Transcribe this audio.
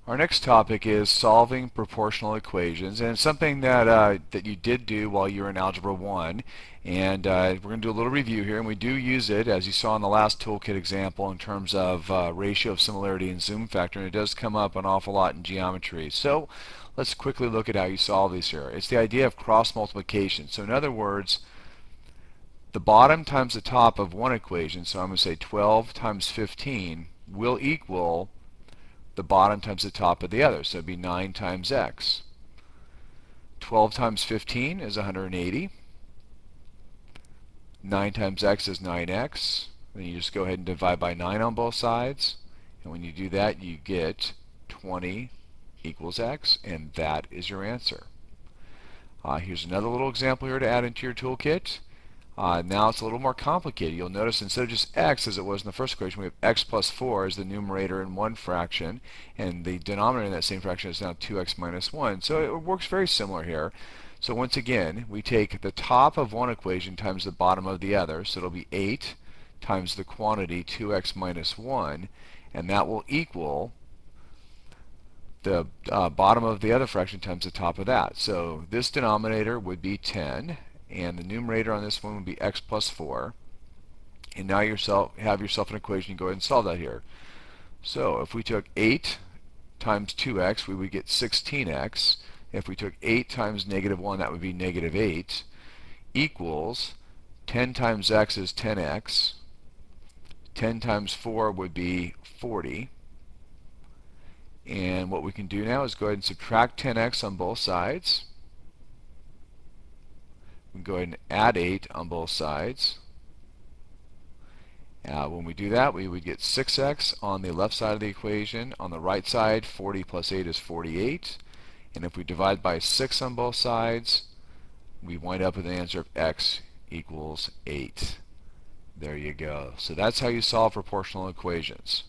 Our next topic is solving proportional equations, and it's something that you did do while you were in Algebra 1. And we're going to do a little review here, and we do use it, as you saw in the last toolkit example, in terms of ratio of similarity and zoom factor, and it does come up an awful lot in geometry. So let's quickly look at how you solve these here. It's the idea of cross multiplication. So in other words, the bottom times the top of one equation, so I'm going to say 12 times 15, will equal the bottom times the top of the other. So it'd be 9 times x. 12 times 15 is 180. 9 times x is 9x. Then you just go ahead and divide by 9 on both sides. And when you do that, you get 20 equals x, and that is your answer. Here's another little example here to add into your toolkit. Now it's a little more complicated. You'll notice instead of just x as it was in the first equation, we have x plus 4 as the numerator in one fraction, and the denominator in that same fraction is now 2x minus 1. So it works very similar here. So once again, we take the top of one equation times the bottom of the other, so it'll be 8 times the quantity 2x minus 1, and that will equal the bottom of the other fraction times the top of that. So this denominator would be 10, and the numerator on this one would be x plus 4. And now you have yourself an equation. You go ahead and solve that here. So if we took 8 times 2x, we would get 16x. If we took 8 times negative 1, that would be negative 8, equals 10 times x is 10x. 10 times 4 would be 40. And what we can do now is go ahead and subtract 10x on both sides. We can go ahead and add 8 on both sides. When we do that, we would get 6x on the left side of the equation. On the right side, 40 plus 8 is 48. And if we divide by 6 on both sides, we wind up with an answer of x equals 8. There you go. So that's how you solve proportional equations.